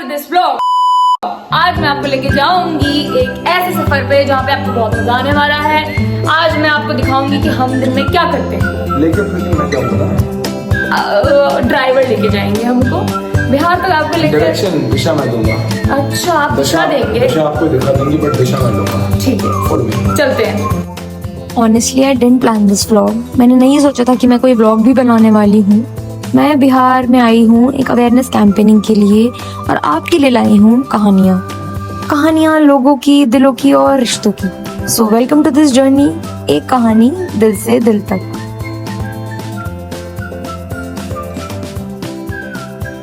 This vlog. आज मैं आपको लेके जाऊंगी एक ऐसे सफर पे जहाँ पे आपको बहुत मजा आने वाला है। आज मैं आपको दिखाऊंगी कि हम दिन में क्या करते हैं। लेके फिर मैं क्या बताऊं? ड्राइवर लेके जाएंगे हमको बिहार तक, आपको लेके डायरेक्शन दिशा मैं दूंगा। अच्छा, आप दिशा देंगे? दिशा आपको दिखा देंगी बट दिशा मैं दूंगा। ठीक है, चलते हैं। Honestly I didn't plan this vlog. मैंने नहीं सोचा था कि मैं कोई व्लॉग भी बनाने वाली हूँ। मैं बिहार में आई हूँ एक अवेयरनेस कैंपेनिंग के लिए और आपके लिए लाई हूँ कहानियाँ लोगों की, दिलों की और रिश्तों की। So welcome to this journey, एक कहानी दिल से दिल तक।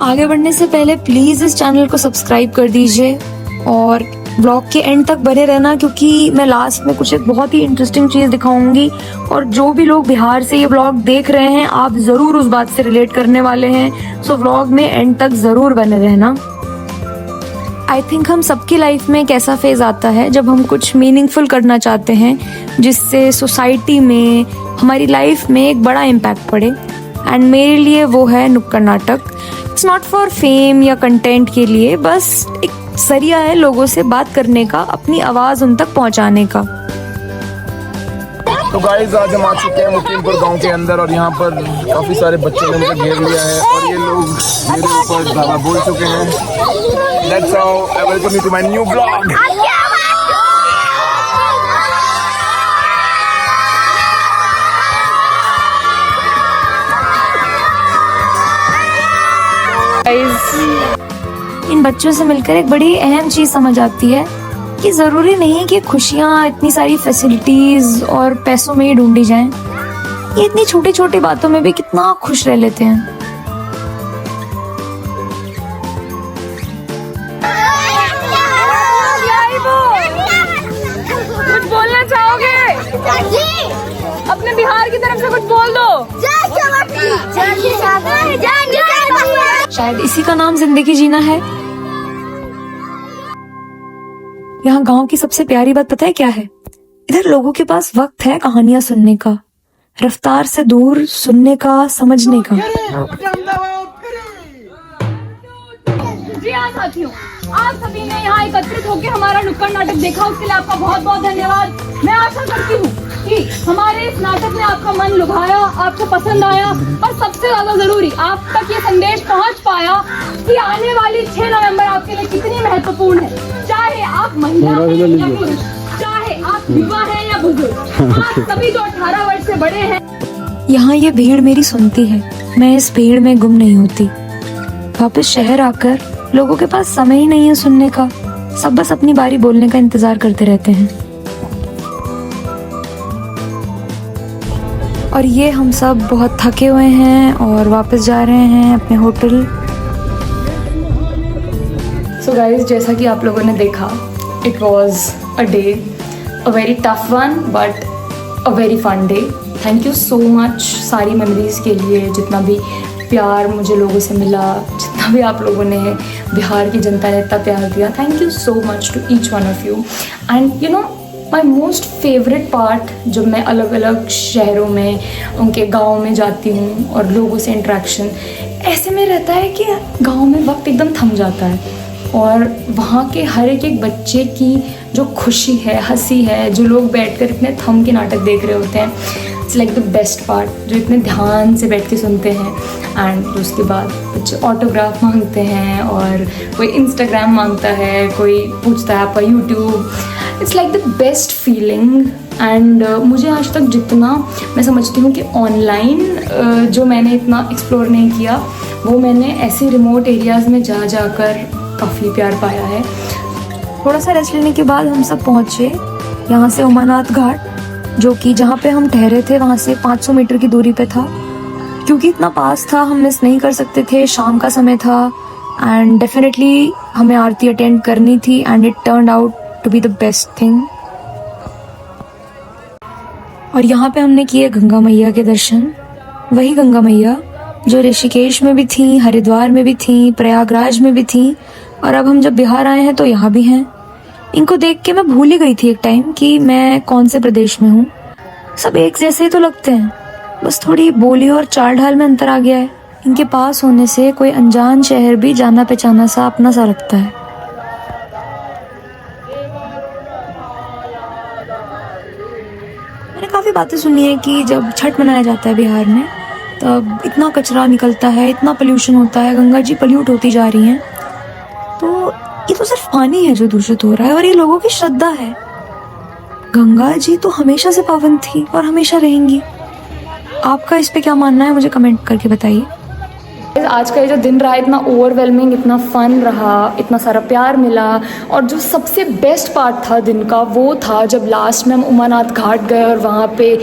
आगे बढ़ने से पहले प्लीज इस चैनल को सब्सक्राइब कर दीजिए और ब्लॉग के एंड तक बने रहना, क्योंकि मैं लास्ट में कुछ एक बहुत ही इंटरेस्टिंग चीज दिखाऊंगी और जो भी लोग बिहार से ये ब्लॉग देख रहे हैं आप जरूर उस बात से रिलेट करने वाले हैं। सो ब्लॉग में एंड तक जरूर बने रहना। आई थिंक हम सबकी लाइफ में एक ऐसा फेज आता है जब हम कुछ मीनिंगफुल करना चाहते हैं जिससे सोसाइटी में, हमारी लाइफ में एक बड़ा इम्पैक्ट पड़े। एंड मेरे लिए वो है नुक्कड़ नाटक। इट्स नॉट फॉर फेम या कंटेंट के लिए, बस एक जरिया है लोगों से बात करने का, अपनी आवाज उन तक पहुंचाने का। तो गाइस आज हम आ चुके हैं मुकीमपुर गांव के अंदर और यहाँ पर काफी सारे बच्चों ने मुझे घेर लिया है और ये लोग मेरे ऊपर ज़्यादा बोल चुके हैं। That's how I welcome you to my new vlog. इन बच्चों से मिलकर एक बड़ी अहम चीज समझ आती है कि जरूरी नहीं कि खुशियाँ इतनी सारी फैसिलिटीज और पैसों में ही ढूंढी जाएं। ये इतनी छोटी छोटी बातों में भी कितना खुश रह लेते हैं। कुछ बोलना चाहोगे? अपने बिहार की तरफ से कुछ बोल दो। शायद इसी का नाम जिंदगी जीना है। यहाँ गांव की सबसे प्यारी बात पता है क्या है? इधर लोगों के पास वक्त है कहानियां सुनने का, रफ्तार से दूर सुनने का, समझने का। जी हाँ साथियों, आप सभी ने यहाँ एकत्रित होकर हमारा नुक्कड़ नाटक देखा, उसके लिए आपका बहुत बहुत धन्यवाद। मैं आशा करती हूँ कि हमारे इस नाटक ने आपका मन लुभाया, आपको पसंद आया और सबसे ज्यादा जरूरी आप तक ये संदेश पहुँच पाया कि आने वाली 6 नवंबर आपके लिए कितनी महत्वपूर्ण है। चाहे आप महिला हैं या पुरुष, चाहे आप युवा हैं या बुजुर्ग, आप सभी जो 18 वर्ष से बड़े हैं। यहाँ ये भीड़ मेरी सुनती है, मैं इस भीड़ में गुम नहीं होती। वापस शहर आकर लोगों के पास समय ही नहीं है सुनने का, सब बस अपनी बारी बोलने का इंतजार करते रहते हैं। और ये हम सब बहुत थके हुए हैं और वापस जा रहे हैं अपने होटल। सो गाइज, जैसा कि आप लोगों ने देखा, it was a day, a very tough one but a very fun day. Thank you so much सारी मेमोरीज के लिए, जितना भी प्यार मुझे लोगों से मिला, जितना भी आप लोगों ने, बिहार की जनता ने इतना प्यार दिया। Thank you so much to each one of you. And you know my most favourite part, जब मैं अलग अलग शहरों में, उनके गाँव में जाती हूँ और लोगों से इंट्रैक्शन ऐसे में रहता है कि गाँव में वक्त एकदम थम जाता है और वहाँ के हर एक बच्चे की जो खुशी है, हंसी है, जो लोग बैठकर इतने थम के नाटक देख रहे होते हैं, it's like the best part, जो इतने ध्यान से बैठ के सुनते हैं। एंड उसके बाद बच्चे ऑटोग्राफ मांगते हैं और कोई इंस्टाग्राम मांगता है, कोई पूछता है आपका YouTube. It's like the best feeling. And मुझे आज तक जितना मैं समझती हूँ कि ऑनलाइन जो मैंने इतना एक्सप्लोर नहीं किया, वो मैंने ऐसे रिमोट एरियाज़ में जाकर काफ़ी प्यार पाया है। थोड़ा सा रेस्ट लेने के बाद हम सब पहुँचे यहाँ से उमानाथ घाट, जो कि जहाँ पे हम ठहरे थे वहाँ से 500 मीटर की दूरी पे था। क्योंकि इतना पास था हम मिस नहीं कर सकते थे, शाम का समय था एंड डेफिनेटली हमें आरती अटेंड करनी थी and it turned out to be the best thing. और यहाँ पे हमने किए गंगा मैया के दर्शन, वही गंगा मैया जो ऋषिकेश में भी थी, हरिद्वार में भी थी, प्रयागराज में भी थी और अब हम जब बिहार आए हैं तो यहाँ भी हैं। इनको देख के मैं भूल ही गई थी एक टाइम कि मैं कौन से प्रदेश में हूँ। सब एक जैसे ही तो लगते हैं, बस थोड़ी बोली और चाल ढाल में अंतर आ गया है। इनके पास होने से कोई अनजान शहर भी जाना पहचाना सा अपना सा लगता है। मैंने काफ़ी बातें सुनी है कि जब छठ मनाया जाता है बिहार में तब इतना कचरा निकलता है, इतना पोल्यूशन होता है, गंगा जी पल्यूट होती जा रही हैं। तो ये तो सिर्फ पानी है जो दूषित हो रहा है और ये लोगों की श्रद्धा है। गंगा जी तो हमेशा से पावन थी और हमेशा रहेंगी। आपका इस पे क्या मानना है, मुझे कमेंट करके बताइए। आज का ये जो दिन रहा इतना ओवरवेलमिंग, इतना फन रहा, इतना सारा प्यार मिला। और जो सबसे बेस्ट पार्ट था दिन का वो था जब लास्ट में हम उमानाथ घाट गए और वहाँ पे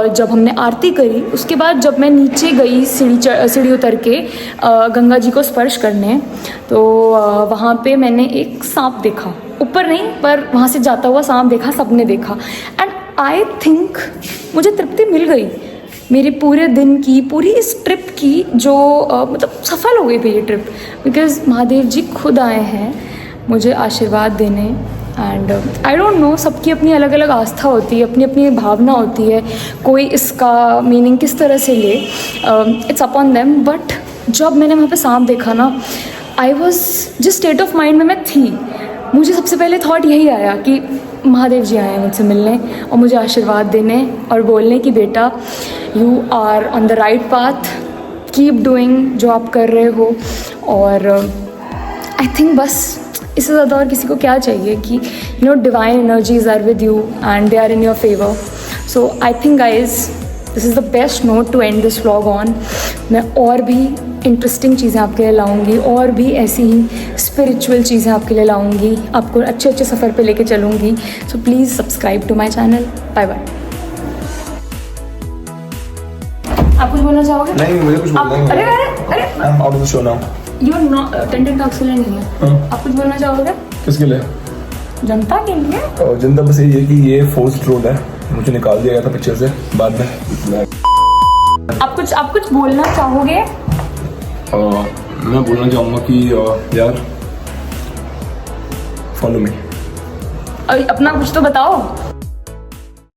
जब हमने आरती करी, उसके बाद जब मैं नीचे गई सीढ़ी उतर के गंगा जी को स्पर्श करने, तो वहाँ पे मैंने एक सांप देखा। ऊपर नहीं पर वहाँ से जाता हुआ सांप देखा, सबने देखा। एंड आई थिंक मुझे तृप्ति मिल गई मेरे पूरे दिन की, पूरी इस ट्रिप की जो मतलब सफल हो गई थी ये ट्रिप, बिकॉज़ महादेव जी खुद आए हैं मुझे आशीर्वाद देने। एंड आई डोंट नो, सबकी अपनी अलग अलग आस्था होती है, अपनी अपनी भावना होती है, कोई इसका मीनिंग किस तरह से ले, इट्स अपॉन देम। बट जब मैंने वहाँ पे सांप देखा ना, आई वॉज जिस स्टेट ऑफ माइंड में मैं थी, मुझे सबसे पहले थॉट यही आया कि महादेव जी आए हैं मुझसे मिलने और मुझे आशीर्वाद देने और बोलने कि बेटा you are on the right path, keep doing जो आप कर रहे हो। और आई थिंक बस इससे ज़्यादा और किसी को क्या चाहिए कि you know divine energies are with you and they are in your favour. So I think guys this is the best note to end this vlog on. मैं और भी इंटरेस्टिंग चीज़ें आपके लिए लाऊंगी और भी ऐसी ही स्पिरिचुअल चीज़ें आपके लिए लाऊंगी, आपको अच्छे अच्छे सफ़र पे लेके चलूँगी। So please subscribe to my channel. Bye bye. आप कुछ बोलना चाहोगे? नहीं, मुझे कुछ बोलना नहीं है। अरे I am out of the show now. You are not attending talks के लिए नहीं है। आप कुछ बोलना चाहोगे? किसके लिए? जनता के लिए। जनता बस यही है कि ये फोर्स्ड रोड है, मुझे निकाल दिया गया था पिक्चर से बाद में। आप कुछ बोलना चाहोगे? मैं बोलना चाहूँगा कि यार फॉलो मी। अपना कुछ तो बताओ।